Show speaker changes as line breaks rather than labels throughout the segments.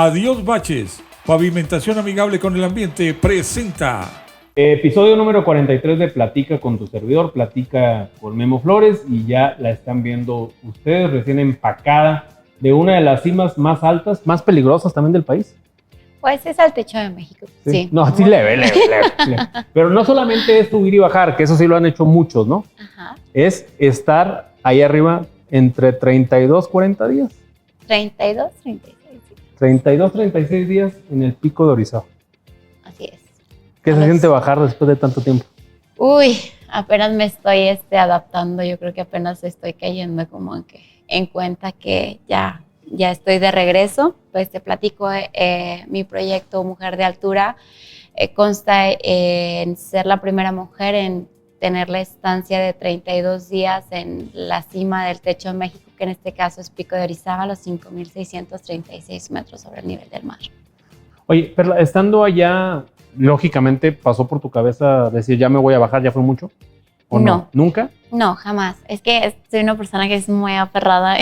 Adiós Baches, Pavimentación Amigable con el Ambiente presenta
Episodio número 43 de Platica con tu servidor, Platica con Memo Flores, y ya la están viendo ustedes recién empacada de una de las cimas más altas, más peligrosas también del país.
Pues es al techo de México, sí.
No, así leve. Pero no solamente es subir y bajar, que eso sí lo han hecho muchos, ¿no?
Ajá.
Es estar ahí arriba entre 32, 40 días.
32, 36. Sí.
32, 36 días en el pico de Orizaba.
Así es.
¿Qué se siente bajar después de tanto tiempo?
Uy, apenas me estoy adaptando. Yo creo que apenas estoy cayendo como que en cuenta que ya estoy de regreso. Pues te platico, mi proyecto Mujer de Altura consta en ser la primera mujer en tener la estancia de 32 días en la cima del techo de México, que en este caso es Pico de Orizaba, los 5,636 metros sobre el nivel del mar.
Oye, Perla, estando allá, lógicamente pasó por tu cabeza decir, ya me voy a bajar, ya fue mucho. ¿O no? ¿Nunca?
No, jamás. Es que soy una persona que es muy aferrada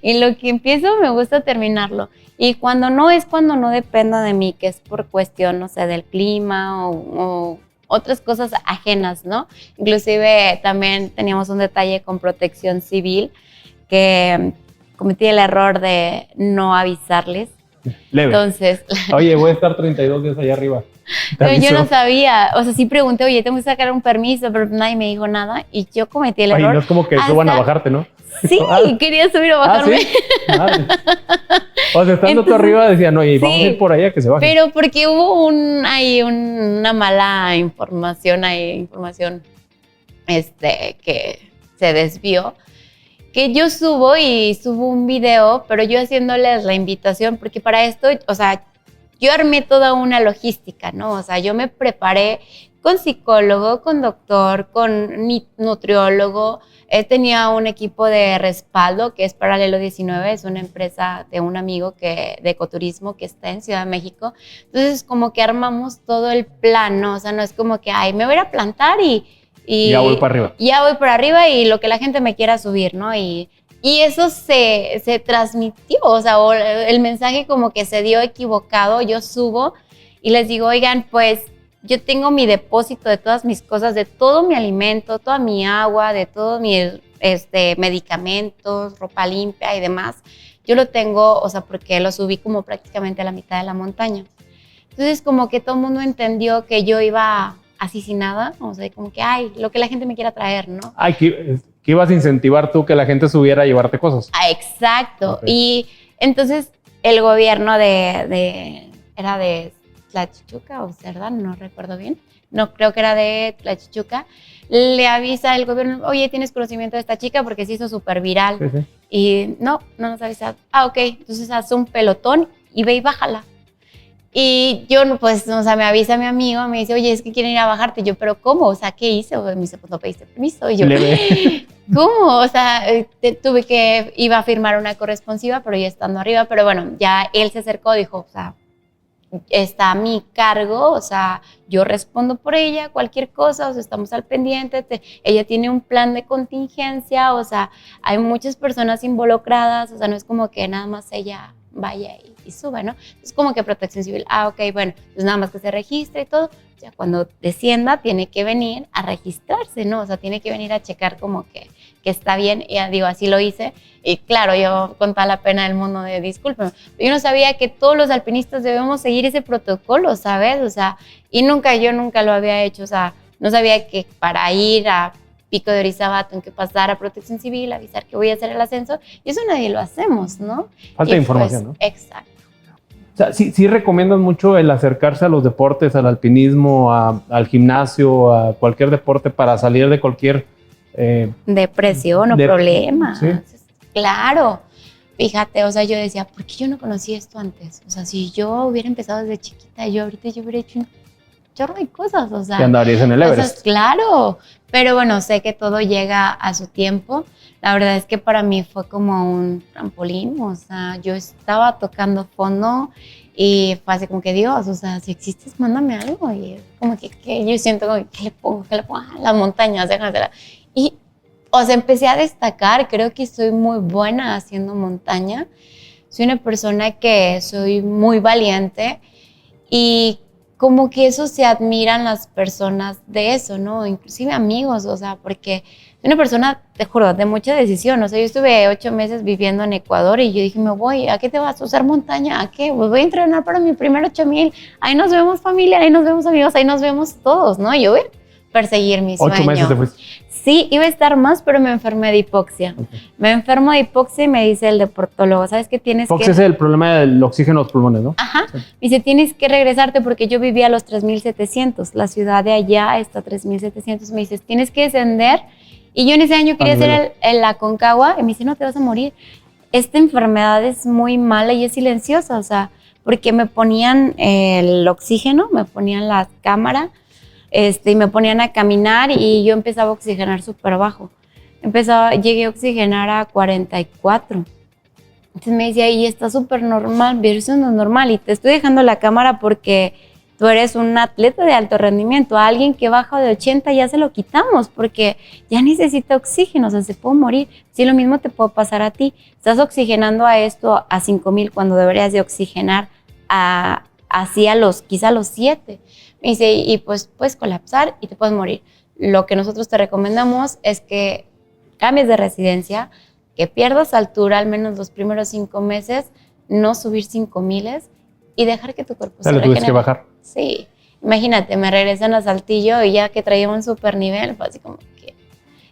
y lo que empiezo me gusta terminarlo. Y cuando no dependa de mí, que es por cuestión, no sé, del clima o otras cosas ajenas, ¿no? Inclusive también teníamos un detalle con Protección Civil que cometí el error de no avisarles.
Leve.
Entonces,
oye, voy a estar 32 días allá arriba.
Pero yo no sabía, o sea, sí pregunté, oye, tengo que sacar un permiso, pero nadie me dijo nada y yo cometí el error.
Oye, no es como que suban a bajarte, ¿no?
Sí, quería subir o bajarme.
¿Sí? O sea, estando tú arriba decían, oye, vamos a ir por allá que se baje.
Pero porque hubo una mala información que se desvió, que yo subo un video, pero yo haciéndoles la invitación, porque para esto, o sea, yo armé toda una logística, ¿no? O sea, yo me preparé con psicólogo, con doctor, con nutriólogo. Tenía un equipo de respaldo que es Paralelo 19, es una empresa de un amigo de ecoturismo que está en Ciudad de México. Entonces, como que armamos todo el plan, ¿no? O sea, no es como que, ay, me voy a plantar y
ya voy para arriba.
Ya voy para arriba y lo que la gente me quiera subir, ¿no? Y eso se transmitió, o sea, el mensaje como que se dio equivocado. Yo subo y les digo, oigan, pues yo tengo mi depósito de todas mis cosas, de todo mi alimento, toda mi agua, de todos mis medicamentos, ropa limpia y demás. Yo lo tengo, o sea, porque lo subí como prácticamente a la mitad de la montaña. Entonces como que todo el mundo entendió que yo iba así sin nada, o sea, como que, ay, lo que la gente me quiera traer, ¿no?
Ay, que ibas a incentivar tú que la gente subiera a llevarte cosas.
Ah, exacto.
Okay.
Y entonces el gobierno era de Tlachichuca o Cerdán, no recuerdo bien. No, creo que era de Tlachichuca. Le avisa el gobierno, oye, ¿tienes conocimiento de esta chica? Porque se hizo súper viral.
Sí.
Y no nos avisa. Ah, ok. Entonces hace un pelotón y ve y bájala. Y yo, pues, o sea, me avisa mi amigo, me dice, oye, es que quieren ir a bajarte. Y yo, ¿pero cómo? O sea, ¿qué hice? O me dice, pues no pediste permiso. Y yo, ¿cómo? O sea, iba a firmar una corresponsiva, pero ya estando arriba. Pero bueno, ya él se acercó, dijo, o sea, está a mi cargo, o sea, yo respondo por ella, cualquier cosa, o sea, estamos al pendiente. Ella tiene un plan de contingencia, o sea, hay muchas personas involucradas, o sea, no es como que nada más ella vaya y suba, ¿no? Es como que Protección Civil, ok, bueno, pues nada más que se registre y todo, ya cuando descienda tiene que venir a registrarse, ¿no? O sea, tiene que venir a checar como que está bien, y digo, así lo hice, y claro, yo con toda la pena del mundo de discúlpeme, yo no sabía que todos los alpinistas debemos seguir ese protocolo, ¿sabes? O sea, y yo nunca lo había hecho, o sea, no sabía que para ir a Pico de Orizaba tengo que pasar a Protección Civil, avisar que voy a hacer el ascenso, y eso nadie lo hacemos, ¿no?
Falta información, ¿no?
Exacto.
O sea, sí recomiendas mucho el acercarse a los deportes, al alpinismo, al gimnasio, a cualquier deporte para salir de cualquier
depresión o problemas.
Sí.
Claro. Fíjate, o sea, yo decía, ¿por qué yo no conocí esto antes? O sea, si yo hubiera empezado desde chiquita, ahorita yo hubiera hecho un chorro de cosas, o sea.
¿Te andarías en el Everest?
Cosas, claro, pero bueno, sé que todo llega a su tiempo. La verdad es que para mí fue como un trampolín, o sea, yo estaba tocando fondo y fue así como que, Dios, o sea, si existes, mándame algo. Y como que yo siento como que le pongo las montañas, déjatela. Y, o sea, empecé a destacar, creo que soy muy buena haciendo montaña, soy una persona que soy muy valiente y como que eso se admiran las personas de eso, ¿no? Inclusive amigos, o sea, porque soy una persona, te juro, de mucha decisión. O sea, yo estuve 8 meses viviendo en Ecuador y yo dije, me voy, ¿a qué te vas a usar montaña? ¿A qué? Pues voy a entrenar para mi primer 8,000. Ahí nos vemos familia, ahí nos vemos amigos, ahí nos vemos todos, ¿no? Yo voy a perseguir mi sueño.
8 meses te fuiste.
Sí, iba a estar más, pero me enfermé de hipoxia. Okay. Me enfermo de hipoxia y me dice el deportólogo, ¿sabes qué tienes que...?
Hipoxia es el problema del oxígeno en los pulmones, ¿no?
Ajá. Sí. Me dice, tienes que regresarte porque yo vivía a los 3,700. La ciudad de allá está a 3,700. Me dices, tienes que descender. Y yo en ese año quería hacer el Aconcagua y me dice, no, te vas a morir. Esta enfermedad es muy mala y es silenciosa, o sea, porque me ponían el oxígeno, me ponían la cámara, y me ponían a caminar y yo empezaba a oxigenar súper bajo. Llegué a oxigenar a 44. Entonces me decía, y está súper normal, pero eso no es normal y te estoy dejando la cámara porque tú eres un atleta de alto rendimiento. A alguien que baja de 80 ya se lo quitamos porque ya necesita oxígeno, o sea, se puede morir. Sí, lo mismo te puede pasar a ti. Estás oxigenando a esto a 5,000 cuando deberías de oxigenar quizá a los 7. Me dice, y pues puedes colapsar y te puedes morir. Lo que nosotros te recomendamos es que cambies de residencia, que pierdas altura al menos los primeros 5 meses, no subir 5,000 y dejar que tu cuerpo se regenere.
Tuviste que bajar.
Sí. Imagínate, me regresan a Saltillo y ya que traía un súper nivel, fue así como que...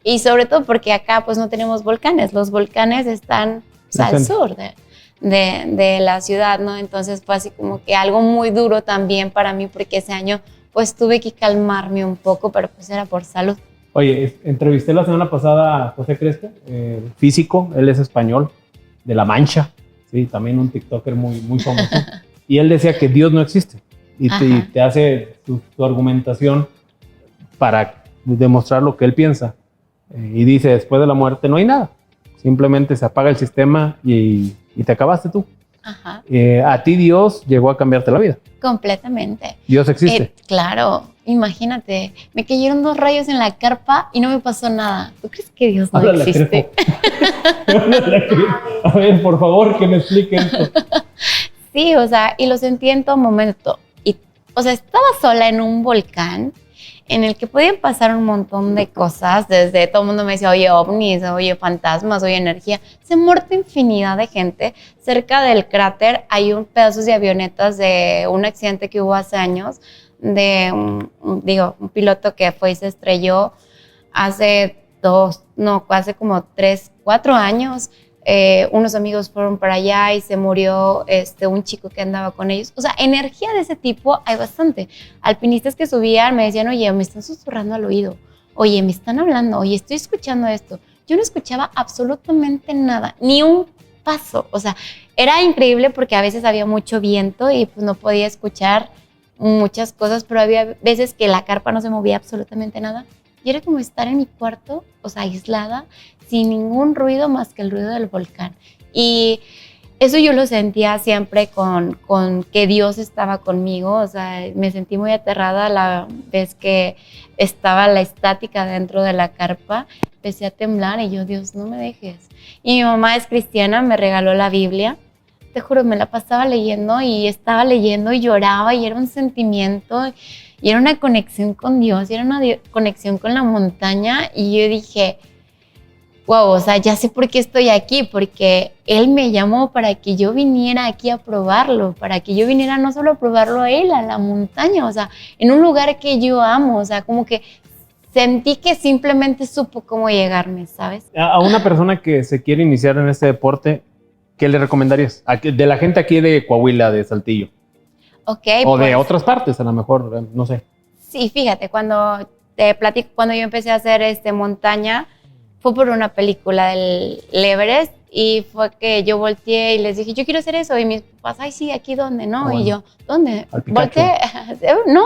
Y sobre todo porque acá pues no tenemos volcanes. Los volcanes están al sur de la ciudad, ¿no? Entonces fue así como que algo muy duro también para mí porque ese año pues tuve que calmarme un poco, pero pues era por salud.
Oye, entrevisté la semana pasada a José Crespo, físico, él es español, de La Mancha, sí, también un tiktoker muy, muy famoso, y él decía que Dios no existe, y te hace tu argumentación para demostrar lo que él piensa, y dice, después de la muerte no hay nada, simplemente se apaga el sistema y te acabaste tú.
Ajá.
A ti Dios llegó a cambiarte la vida.
Completamente.
Dios existe.
Claro, imagínate, me cayeron 2 rayos en la carpa y no me pasó nada. ¿Tú crees que Dios no existe?
A ver, por favor, que me explique esto.
Sí, o sea, y lo sentí en todo momento. O sea, estaba sola en un volcán en el que podían pasar un montón de cosas, desde todo el mundo me decía, oye ovnis, oye fantasmas, oye energía. Se muerto infinidad de gente. Cerca del cráter hay pedazos de avionetas de un accidente que hubo hace años, de un piloto que fue y se estrelló hace como 3, 4 años. Unos amigos fueron para allá y se murió un chico que andaba con ellos. O sea, energía de ese tipo hay bastante. Alpinistas que subían me decían, oye, me están susurrando al oído. Oye, me están hablando. Oye, estoy escuchando esto. Yo no escuchaba absolutamente nada, ni un paso. O sea, era increíble porque a veces había mucho viento y pues no podía escuchar muchas cosas, pero había veces que la carpa no se movía absolutamente nada. Y era como estar en mi cuarto, o sea, aislada, sin ningún ruido más que el ruido del volcán. Y eso yo lo sentía siempre con que Dios estaba conmigo. O sea, me sentí muy aterrada la vez que estaba la estática dentro de la carpa. Empecé a temblar y yo, Dios, no me dejes. Y mi mamá es cristiana, me regaló la Biblia. Te juro, me la pasaba leyendo y estaba leyendo y lloraba y era un sentimiento y era una conexión con Dios y era una conexión con la montaña. Y yo dije, wow, o sea, ya sé por qué estoy aquí, porque Él me llamó para que yo viniera aquí a probarlo, para que yo viniera no solo a probarlo a Él, a la montaña, o sea, en un lugar que yo amo, o sea, como que sentí que simplemente supo cómo llegarme, ¿sabes?
A una persona que se quiere iniciar en este deporte, ¿qué le recomendarías? De la gente aquí de Coahuila, de Saltillo.
Okay,
o de otras partes, a lo mejor, no sé.
Sí, fíjate, cuando te platico, cuando yo empecé a hacer montaña, fue por una película del Everest y fue que yo volteé y les dije, yo quiero hacer eso. Y mis papás, ay, sí, ¿aquí dónde? No, bueno. Y yo, ¿dónde? Volteé, no,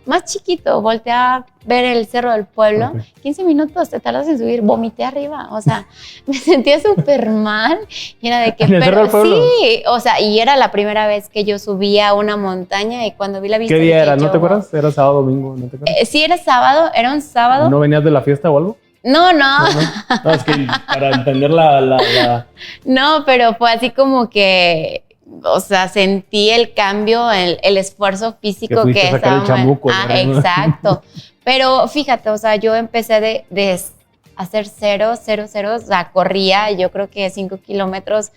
más chiquito, volteé a ver el Cerro del Pueblo. Okay. 15 minutos te tardas en subir, vomité arriba. O sea, me sentía súper mal. Y era de que,
¿En el Cerro del Pueblo?
Sí, o sea, y era la primera vez que yo subía a una montaña y cuando vi la vista.
¿Qué día era? ¿No te acuerdas? ¿Era sábado, domingo? ¿No te acuerdas?
Sí, era sábado, era un sábado.
¿No venías de la fiesta o algo?
No.
No, es que para entender la...
No, pero fue así como que, o sea, sentí el cambio, el esfuerzo físico
fuiste
que
a sacar el
estaba.
chamuco,
Ah,
¿verdad?
exacto. Pero fíjate, o sea, yo empecé de hacer 0, o sea, corría, yo creo que 5 kilómetros,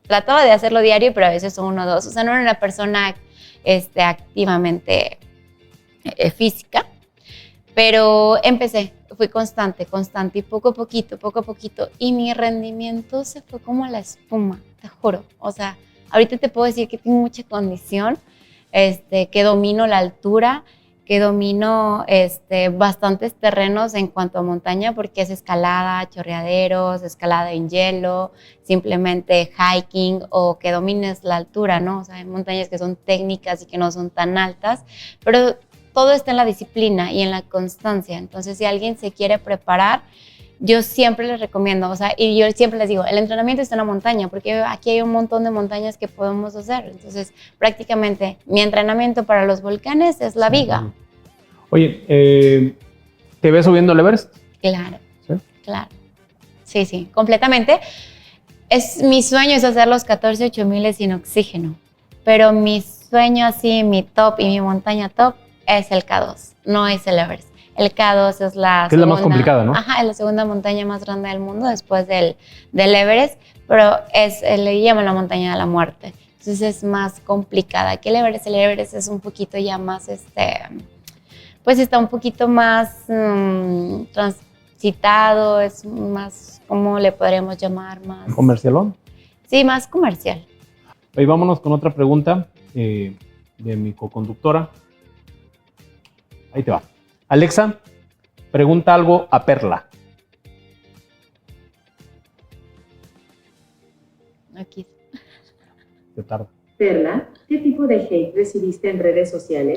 trataba de hacerlo diario, pero a veces 1 o 2. O sea, no era una persona activamente física, pero fui constante, y poco a poquito, y mi rendimiento se fue como la espuma, te juro. O sea, ahorita te puedo decir que tengo mucha condición, que domino la altura, que domino bastantes terrenos en cuanto a montaña, porque es escalada, chorreaderos, escalada en hielo, simplemente hiking, o que domines la altura, ¿no? O sea, hay montañas que son técnicas y que no son tan altas, pero todo está en la disciplina y en la constancia. Entonces, si alguien se quiere preparar, yo siempre les recomiendo, o sea, y yo siempre les digo, el entrenamiento está en la montaña, porque aquí hay un montón de montañas que podemos hacer. Entonces, prácticamente, mi entrenamiento para los volcanes es la viga.
Oye, ¿te ves subiendo el Everest?
Claro,
¿Sí?
Claro. Sí, completamente. Mi sueño es hacer los 14 8000 sin oxígeno, pero mi sueño así, mi top y mi montaña top es el K2, no es el Everest. El K2 es la segunda,
es la más complicada, ¿no?
Ajá, es la segunda montaña más grande del mundo después del Everest, pero le llaman la montaña de la muerte. Entonces es más complicada que el Everest. El Everest es un poquito ya más, pues está un poquito más transitado, es más, ¿cómo le podríamos llamar? Más
¿Comercialón?
Sí, más comercial.
Ahí vámonos con otra pregunta de mi coconductora. Ahí te va. Alexa, pregunta algo a Perla.
Aquí.
Se tarda.
Perla, ¿qué tipo de hate recibiste en redes sociales?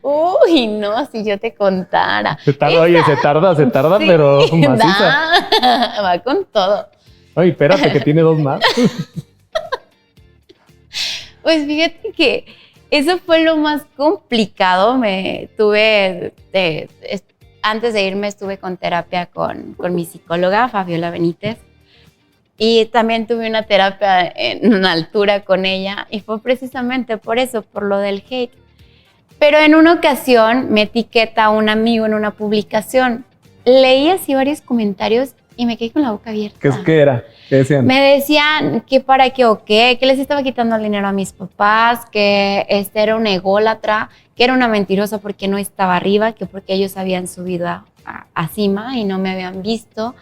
Uy, no, si yo te contara.
Se tarda,
Sí,
pero maciza.
Va con todo.
Ay, espérate, que tiene 2 más.
Pues fíjate que eso fue lo más complicado. Antes de irme estuve con terapia con mi psicóloga, Fabiola Benítez, y también tuve una terapia en altura con ella, y fue precisamente por eso, por lo del hate. Pero en una ocasión me etiqueta un amigo en una publicación. Leí así varios comentarios y me quedé con la boca abierta.
¿Qué era? ¿Qué decían?
Me decían que para qué o qué, que les estaba quitando el dinero a mis papás, que era una ególatra, que era una mentirosa porque no estaba arriba, que porque ellos habían subido a cima y no me habían visto,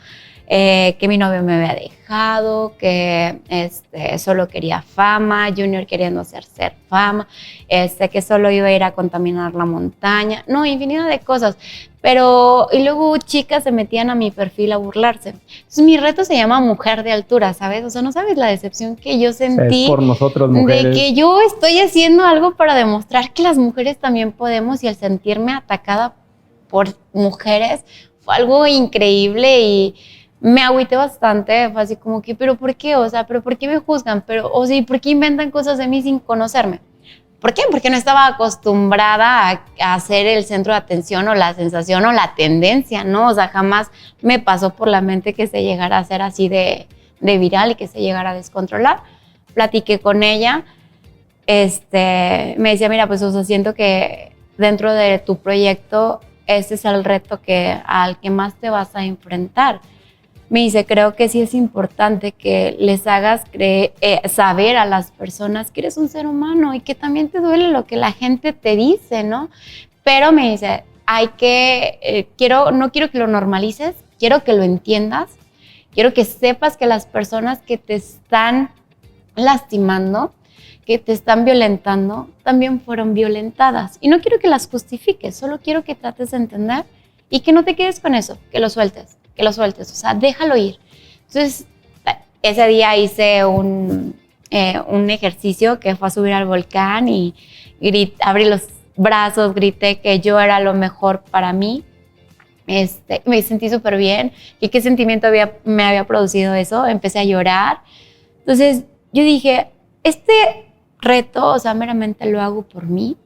que mi novio me había dejado, que solo quería fama, Junior queriendo hacer fama, que solo iba a ir a contaminar la montaña, no, infinidad de cosas. Y luego chicas se metían a mi perfil a burlarse. Entonces mi reto se llama Mujer de Altura, ¿sabes? O sea, no sabes la decepción que yo sentí.
Es por nosotros, mujeres.
De que yo estoy haciendo algo para demostrar que las mujeres también podemos, y el sentirme atacada por mujeres fue algo increíble y me agüité bastante. Fue así como que, ¿pero por qué? O sea, ¿pero por qué me juzgan? O sea, ¿por qué inventan cosas de mí sin conocerme? ¿Por qué? Porque no estaba acostumbrada a ser el centro de atención o la sensación o la tendencia, ¿no? O sea, jamás me pasó por la mente que se llegara a ser así de viral y que se llegara a descontrolar. Platiqué con ella, me decía, mira, pues, o sea, siento que dentro de tu proyecto ese es el reto al que más te vas a enfrentar. Me dice, creo que sí es importante que les hagas saber a las personas que eres un ser humano y que también te duele lo que la gente te dice, ¿no? Pero me dice, no quiero que lo normalices, quiero que lo entiendas, quiero que sepas que las personas que te están lastimando, que te están violentando, también fueron violentadas. Y no quiero que las justifiques, solo quiero que trates de entender y que no te quedes con eso, que lo sueltes, o sea, déjalo ir. Entonces, ese día hice un ejercicio que fue a subir al volcán y abrí los brazos, grité que yo era lo mejor para mí. Me sentí súper bien. ¿Y qué sentimiento me había producido eso? Empecé a llorar. Entonces, yo dije, reto, o sea, meramente lo hago por mí,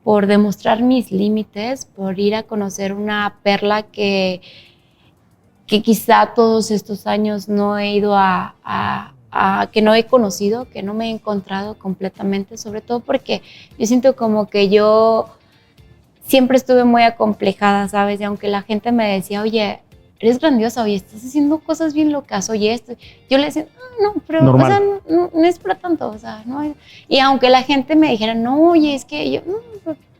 por demostrar mis límites, por ir a conocer una perla que quizá todos estos años no he ido que no he conocido, que no me he encontrado completamente, sobre todo porque yo siento como que yo siempre estuve muy acomplejada, ¿sabes? Y aunque la gente me decía, oye, eres grandiosa, oye, estás haciendo cosas bien locas, oye, esto, yo le decía, no, pero,
normal.
o sea, no es para tanto, o sea, no. Y aunque la gente me dijera, no, oye, es que yo,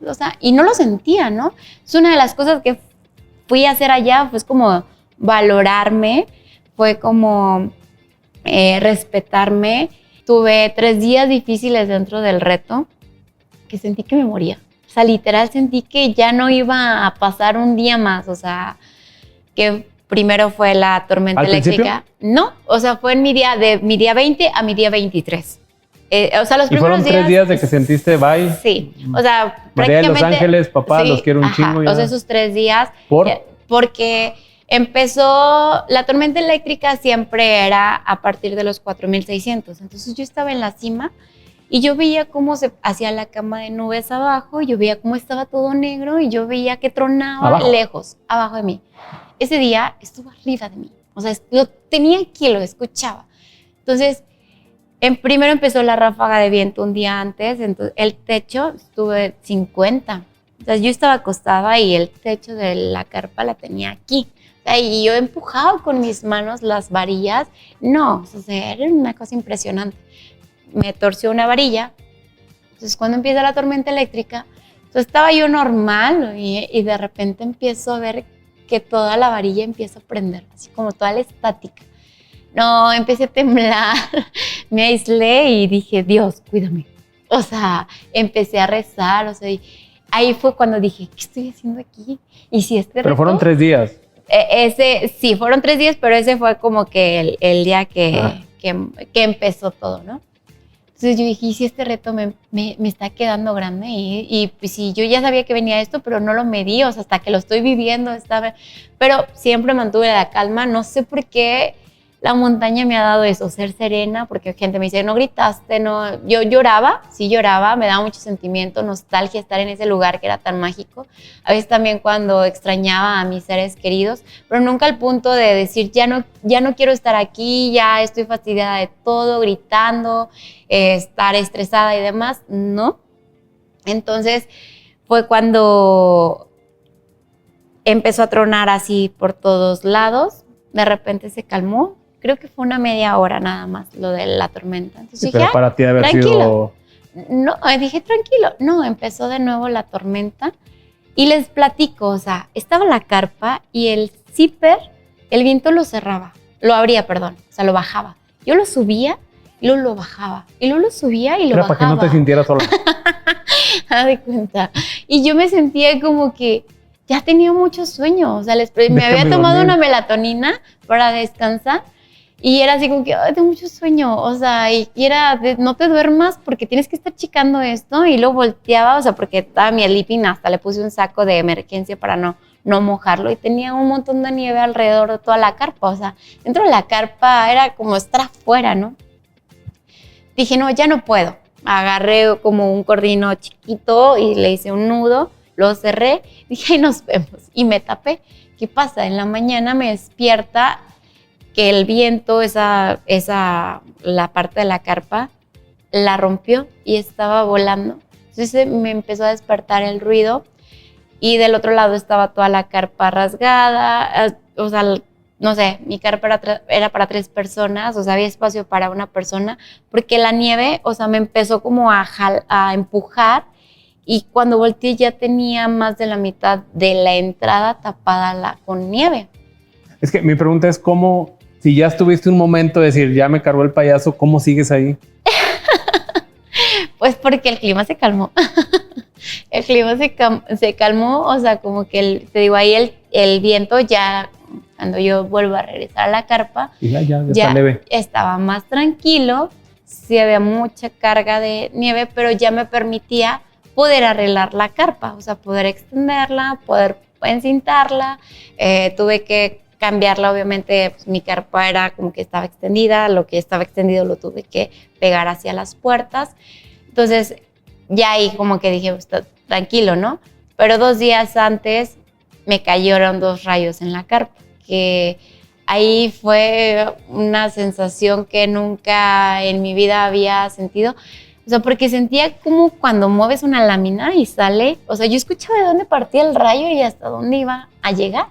o sea, y no lo sentía, ¿no? Es una de las cosas que fui a hacer allá, pues como valorarme, fue como respetarme. Tuve 3 días difíciles dentro del reto, que sentí que me moría. O sea, literal sentí que ya no iba a pasar un día más, o sea, que primero fue la tormenta eléctrica.
¿Principio?
No, o sea, fue en de mi día 20 a mi día 23. O sea, los
¿Y fueron
primeros
3 días de que sentiste bye?
Sí, o sea,
María de Los
prácticamente.
Ángeles, papá,
sí,
los quiero un chingo ya.
O sea, esos 3 días.
¿Por?
Porque empezó, la tormenta eléctrica siempre era a partir de los 4,600. Entonces yo estaba en la cima y yo veía cómo se hacía la cama de nubes abajo, yo veía cómo estaba todo negro y yo veía que tronaba
¿Abajo?
lejos, abajo de mí. Ese día estuvo arriba de mí, o sea, lo tenía aquí, lo escuchaba. Entonces, primero empezó la ráfaga de viento un día antes, entonces el techo estuve 50. O sea, yo estaba acostada y el techo de la carpa la tenía aquí. O sea, y yo empujaba con mis manos las varillas. No, o sea, era una cosa impresionante. Me torció una varilla. Entonces, cuando empieza la tormenta eléctrica, entonces estaba yo normal y de repente empiezo a ver que toda la varilla empieza a prender, así como toda la estática. No, empecé a temblar, me aislé y dije, Dios, cuídame. O sea, empecé a rezar, o sea, y ahí fue cuando dije, ¿qué estoy haciendo aquí? Y si
Pero fueron 3 días.
Sí, fueron 3 días, pero ese fue como que el día que empezó todo, ¿no? Entonces yo dije, ¿y si este reto me está quedando grande? Y pues sí, yo ya sabía que venía esto, pero no lo medí, o sea, hasta que lo estoy viviendo, pero siempre mantuve la calma, no sé por qué la montaña me ha dado eso, ser serena, porque gente me dice, no gritaste, no. Yo lloraba, sí lloraba, me daba mucho sentimiento, nostalgia estar en ese lugar que era tan mágico. A veces también cuando extrañaba a mis seres queridos, pero nunca al punto de decir, ya no quiero estar aquí, ya estoy fastidiada de todo, gritando, estar estresada y demás, no. Entonces fue cuando empezó a tronar así por todos lados, de repente se calmó. Creo que fue una media hora nada más lo de la tormenta. Entonces
Sí,
dije,
pero para ti debe haber
tranquilo.
sido...
No, dije, tranquilo. No, empezó de nuevo la tormenta y les platico, o sea, estaba la carpa y el zipper, el viento lo cerraba, lo abría, perdón, o sea, lo bajaba. Yo lo subía y luego lo bajaba, y luego lo subía y lo
Era
bajaba.
para que no te sintieras sola.
Haz de cuenta. Y yo me sentía como que ya tenía mucho sueño, o sea, me había tomado una melatonina para descansar y era así como que, ay, tengo mucho sueño, o sea, y era, no te duermas porque tienes que estar checando esto, y luego volteaba, o sea, porque estaba mi sleeping, hasta le puse un saco de emergencia para no mojarlo, y tenía un montón de nieve alrededor de toda la carpa, o sea, dentro de la carpa era como estar afuera, ¿no? Dije, no, ya no puedo. Agarré como un cordino chiquito y le hice un nudo, lo cerré, dije, ahí nos vemos, y me tapé. ¿Qué pasa? En la mañana me despierta que el viento, la parte de la carpa, la rompió y estaba volando. Entonces me empezó a despertar el ruido y del otro lado estaba toda la carpa rasgada, o sea, no sé, mi carpa era para 3 personas, o sea, había espacio para una persona, porque la nieve, o sea, me empezó como a empujar, y cuando volteé ya tenía más de la mitad de la entrada tapada con nieve.
Es que mi pregunta es cómo, si ya estuviste un momento de decir, ya me cargó el payaso, ¿cómo sigues ahí?
Pues porque el clima se calmó. El clima se calmó, o sea, como que, te digo, ahí el viento ya, cuando yo vuelvo a regresar a la carpa,
Y ya está leve.
Estaba más tranquilo, sí había mucha carga de nieve, pero ya me permitía poder arreglar la carpa, o sea, poder extenderla, poder encintarla. Tuve que cambiarla, obviamente, pues, mi carpa era como que estaba extendida, lo que estaba extendido lo tuve que pegar hacia las puertas. Entonces, ya ahí como que dije, pues, tranquilo, ¿no? Pero 2 días antes me cayeron 2 rayos en la carpa, que ahí fue una sensación que nunca en mi vida había sentido. O sea, porque sentía como cuando mueves una lámina y sale, o sea, yo escuchaba de dónde partía el rayo y hasta dónde iba a llegar.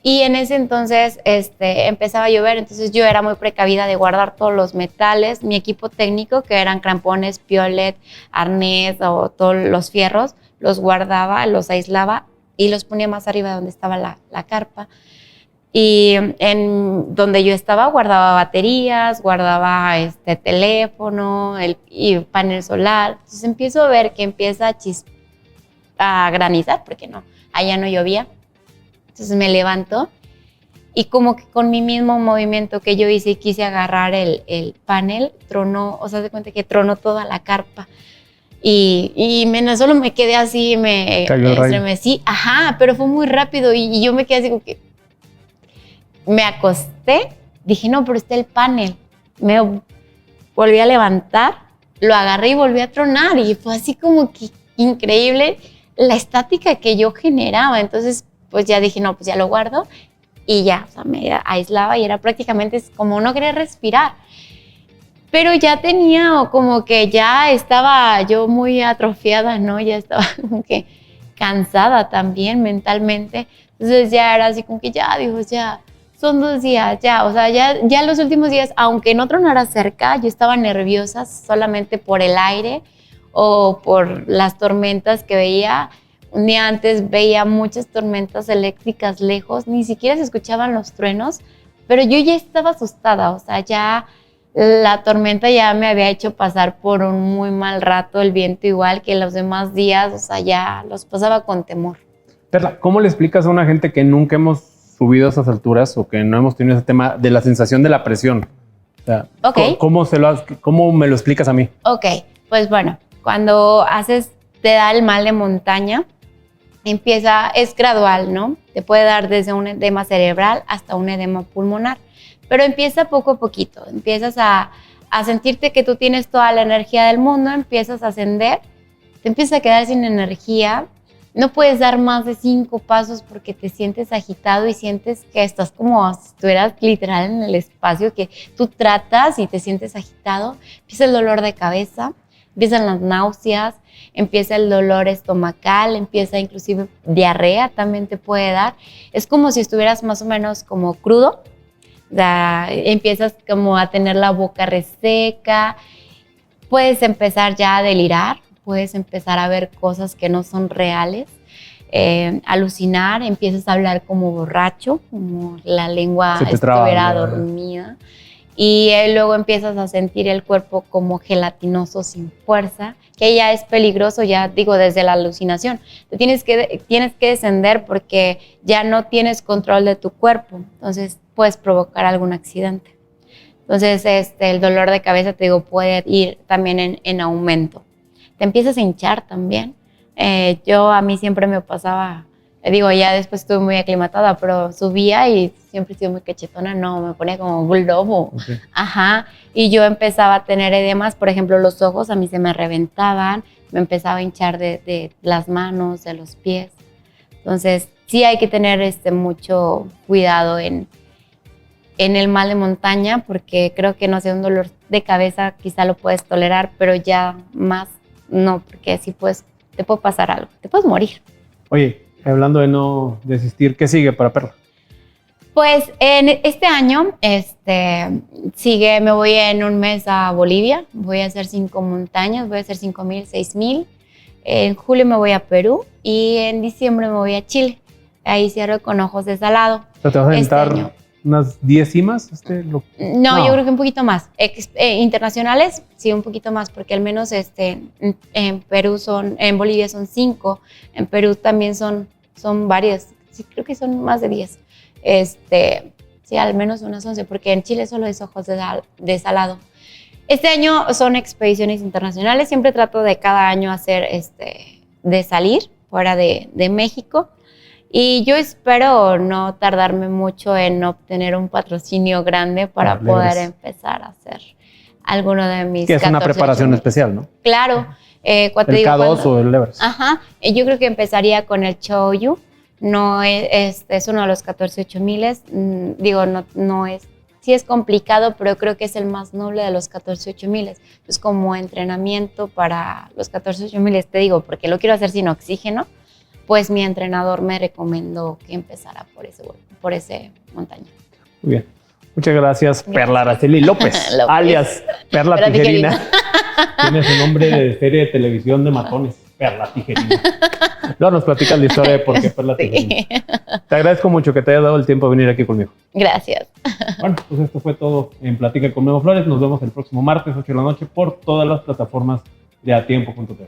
Y en ese entonces empezaba a llover, entonces yo era muy precavida de guardar todos los metales. Mi equipo técnico, que eran crampones, piolet, arnés o todos los fierros, los guardaba, los aislaba y los ponía más arriba de donde estaba la carpa. Y en donde yo estaba guardaba baterías, guardaba teléfono y panel solar. Entonces empiezo a ver que empieza a granizar, porque no, allá no llovía. Entonces me levanto y como que con mi mismo movimiento que yo hice y quise agarrar el panel, tronó, o sea, de cuenta que tronó toda la carpa. Y solo me quedé así, me estremecí. Ajá, pero fue muy rápido y yo me quedé así como que me acosté, dije, no, pero está el panel. Me volví a levantar, lo agarré y volví a tronar y fue así como que increíble la estática que yo generaba. Entonces, pues ya dije, no, pues ya lo guardo y ya, o sea, me aislaba y era prácticamente como no querer respirar. Pero ya tenía como que ya estaba yo muy atrofiada, ¿no? Ya estaba como que cansada también mentalmente. Entonces ya era así como que ya, digo, ya, son 2 días, ya, o sea, ya los últimos días, aunque no tronara cerca, yo estaba nerviosa solamente por el aire o por las tormentas que veía. Un día antes veía muchas tormentas eléctricas lejos, ni siquiera se escuchaban los truenos, pero yo ya estaba asustada, o sea, ya la tormenta ya me había hecho pasar por un muy mal rato, el viento igual que los demás días, o sea, ya los pasaba con temor.
Perla, ¿cómo le explicas a una gente que nunca hemos subido a esas alturas o que no hemos tenido ese tema de la sensación de la presión? O sea,
Okay.
¿Cómo me lo explicas a mí?
Ok, pues bueno, cuando te da el mal de montaña, es gradual, ¿no? Te puede dar desde un edema cerebral hasta un edema pulmonar, pero empieza poco a poquito, empiezas a sentirte que tú tienes toda la energía del mundo, empiezas a ascender, te empiezas a quedar sin energía, no puedes dar más de 5 pasos porque te sientes agitado y sientes que estás como si estuvieras literal en el espacio, que tú tratas y te sientes agitado, empieza el dolor de cabeza, empiezan las náuseas, empieza el dolor estomacal, empieza inclusive diarrea también te puede dar. Es como si estuvieras más o menos como crudo, empiezas como a tener la boca reseca, puedes empezar ya a delirar, puedes empezar a ver cosas que no son reales, alucinar, empiezas a hablar como borracho, como la lengua estuviera dormida. Y luego empiezas a sentir el cuerpo como gelatinoso sin fuerza, que ya es peligroso, ya digo, desde la alucinación. Te tienes que descender porque ya no tienes control de tu cuerpo, entonces puedes provocar algún accidente. Entonces el dolor de cabeza, te digo, puede ir también en aumento. Te empiezas a hinchar también. A mí siempre me pasaba, digo, ya después estuve muy aclimatada, pero subía y siempre he sido muy cachetona, no, me ponía como bulldog. Okay. Ajá, y yo empezaba a tener edemas, por ejemplo, los ojos a mí se me reventaban, me empezaba a hinchar de las manos, de los pies. Entonces, sí hay que tener mucho cuidado en el mal de montaña, porque creo que, no sé, un dolor de cabeza quizá lo puedes tolerar, pero ya más no, porque sí te puede pasar algo, te puedes morir.
Oye, hablando de no desistir, ¿qué sigue para Perla?
Pues en este año me voy en un mes a Bolivia, voy a hacer 5 montañas, voy a hacer 5,000, 6,000. En julio me voy a Perú y en diciembre me voy a Chile. Ahí cierro con Ojos de Salado.
¿Te vas a aventar unas 10 cimas?
No, yo creo que un poquito más. Internacionales, sí, un poquito más, porque al menos en Perú en Bolivia son 5, en Perú también son varias, sí, creo que son más de 10. Sí, al menos unas 11, porque en Chile solo es Ojos de Salado. Este año son expediciones internacionales, siempre trato de cada año hacer de salir fuera de México. Y yo espero no tardarme mucho en obtener un patrocinio grande para poder empezar a hacer alguno de mis
Que es una
14,
preparación
8,000.
especial, ¿no?
Claro. Cuando
El
digo,
K2 o el Everest.
Ajá. Yo creo que empezaría con el Choyu. No es uno de los 14 8000. Digo, no es. Sí es complicado, pero creo que es el más noble de los 14 8000. Entonces, como entrenamiento para los 14 8000, te digo, porque lo quiero hacer sin oxígeno, pues mi entrenador me recomendó que empezara por ese montaña.
Muy bien. Muchas gracias, Perla Araceli López,
López.
alias Perla
Perla
Tijerina.
Tijerina.
Tiene su nombre de serie de televisión de matones, Perla Tijerina. Luego nos platicas la historia de por qué Perla Tijerina.
Sí.
Te agradezco mucho que te hayas dado el tiempo de venir aquí conmigo.
Gracias.
Bueno, pues esto fue todo en Platica con Memo Flores. Nos vemos el próximo martes, 8 de la noche, por todas las plataformas de atiempo.tv.